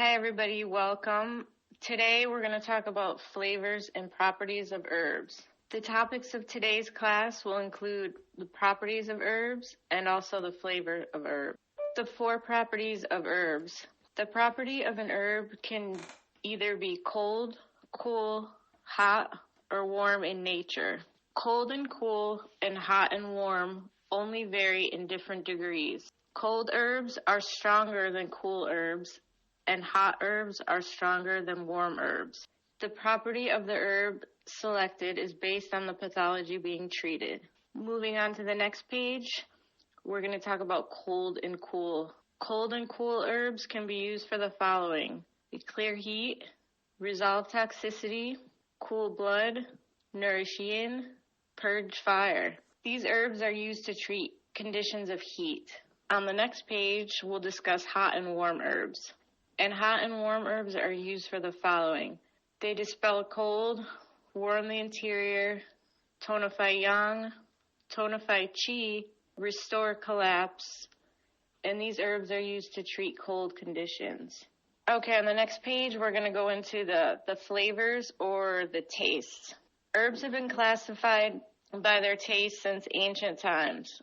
Hi everybody, welcome. Today we're going to talk about flavors and properties of herbs. The topics of today's class will include the properties of herbs and also the flavor of herbs. The 4 properties of herbs. The property of an herb can either be cold, cool, hot, or warm in nature. Cold and cool and hot and warm only vary in different degrees. Cold herbs are stronger than cool herbs, and hot herbs are stronger than warm herbs. The property of the herb selected is based on the pathology being treated. Moving on to the next page, we're going to talk about cold and cool. Cold and cool herbs can be used for the following: clear heat, resolve toxicity, cool blood, nourish yin, purge fire. These herbs are used to treat conditions of heat. On the next page, we'll discuss hot and warm herbs. And hot and warm herbs are used for the following: they dispel cold, warm the interior, tonify yang, tonify qi, restore collapse, and these herbs are used to treat cold conditions. Okay, on the next page, we're going to go into the flavors or the tastes. Herbs have been classified by their taste since ancient times.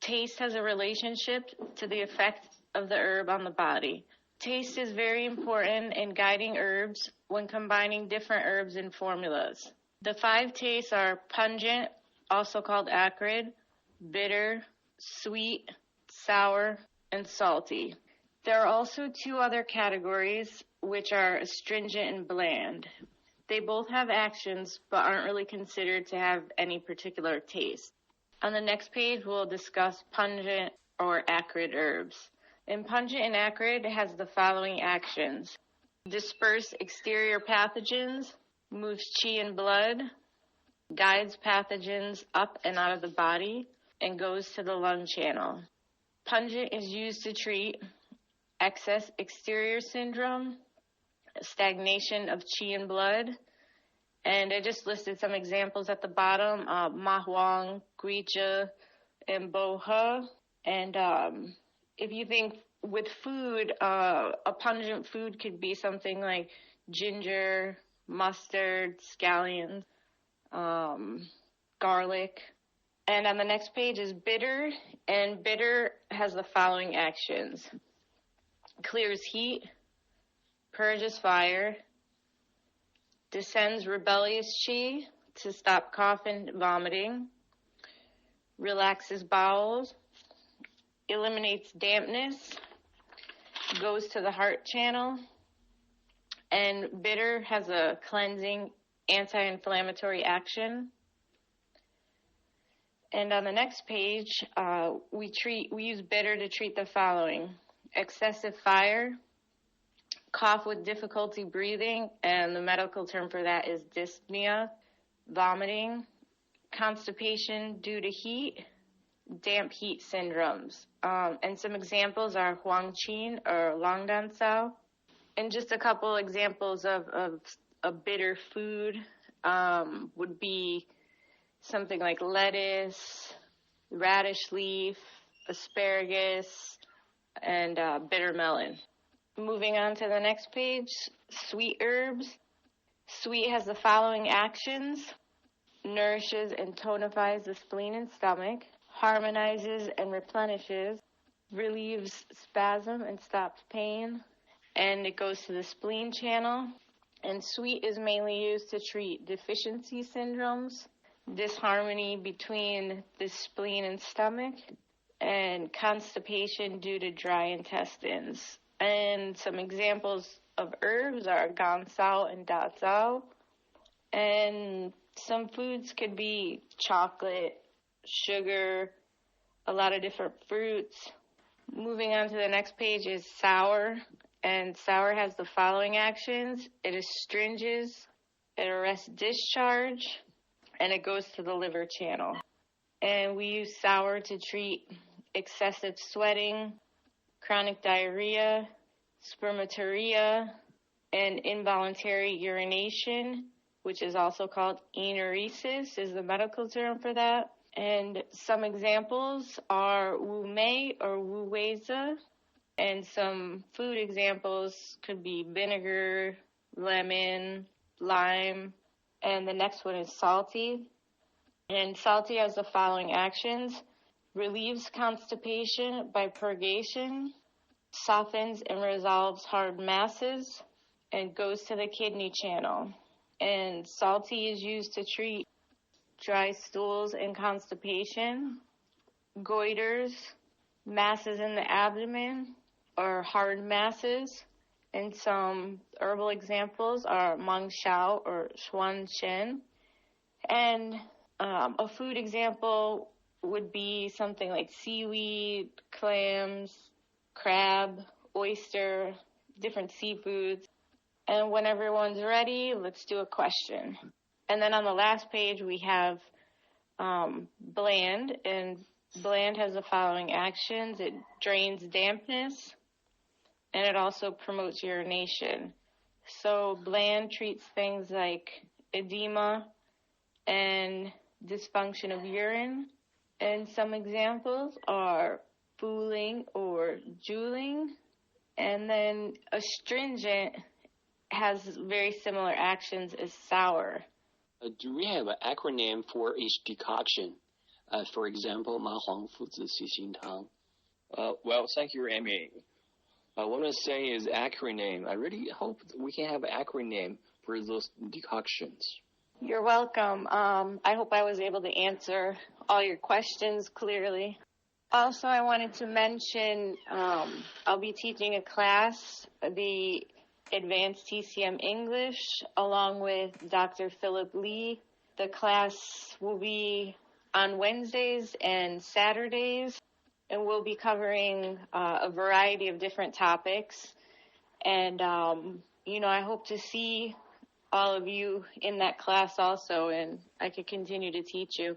Taste has a relationship to the effect of the herb on the body. Taste is very important in guiding herbs when combining different herbs in formulas. The 5 tastes are pungent, also called acrid, bitter, sweet, sour, and salty. There are also 2 other categories, which are astringent and bland. They both have actions, but aren't really considered to have any particular taste. On the next page, we'll discuss pungent or acrid herbs. And pungent and acrid has the following actions: disperse exterior pathogens, moves qi and blood, guides pathogens up and out of the body, and goes to the lung channel. Pungent is used to treat excess exterior syndrome, stagnation of qi and blood, and I just listed some examples at the bottom: Ma Huang, Guija, and Bo He. And if you think with food, a pungent food could be something like ginger, mustard, scallions, garlic. And on the next page is bitter, and bitter has the following actions: clears heat, purges fire, descends rebellious qi to stop cough and vomiting, relaxes bowels, eliminates dampness, goes to the heart channel, and bitter has a cleansing, anti-inflammatory action. And on the next page, we use bitter to treat the following: excessive fire, cough with difficulty breathing, and the medical term for that is dyspnea, vomiting, constipation due to heat, damp heat syndromes. And some examples are Huangqin or Longdansao. And just a couple examples of a bitter food would be something like lettuce, radish leaf, asparagus, and bitter melon. Moving on to the next page, sweet herbs. Sweet has the following actions: nourishes and tonifies the spleen and stomach, harmonizes and replenishes, relieves spasm and stops pain, and it goes to the spleen channel. And sweet is mainly used to treat deficiency syndromes, disharmony between the spleen and stomach, and constipation due to dry intestines. And some examples of herbs are gansao and dazao. And some foods could be chocolate, sugar, a lot of different fruits. Moving on to the next page is sour. And sour has the following actions: it astringes, it arrests discharge, and it goes to the liver channel. And we use sour to treat excessive sweating, chronic diarrhea, spermaturia, and involuntary urination, which is also called enuresis, is the medical term for that. And some examples are Wu Mei or Wu Weizi, And some food examples could be vinegar, lemon, lime, and the next one is salty. And salty has the following actions: relieves constipation by purgation, softens and resolves hard masses, and goes to the kidney channel. And salty is used to treat dry stools and constipation, goiters, masses in the abdomen, or hard masses. And some herbal examples are Meng Shao or Xuan Shen. And a food example would be something like seaweed, clams, crab, oyster, different seafoods. And when everyone's ready, let's do a question. And then on the last page, we have bland. And bland has the following actions: it drains dampness, and it also promotes urination. So bland treats things like edema and dysfunction of urine. And some examples are fooling or juuling. And then astringent has very similar actions as sour. Do we have an acronym for each decoction? For example, 麻黄附子细辛汤. Well, thank you, Amy. I want to say is acronym. I really hope we can have an acronym for those decoctions. You're welcome. I hope I was able to answer all your questions clearly. Also, I wanted to mention I'll be teaching a class, the Advanced TCM English, along with Dr. Philip Lee. The class will be on Wednesdays and Saturdays, and we'll be covering a variety of different topics. And, I hope to see all of you in that class also, and I could continue to teach you.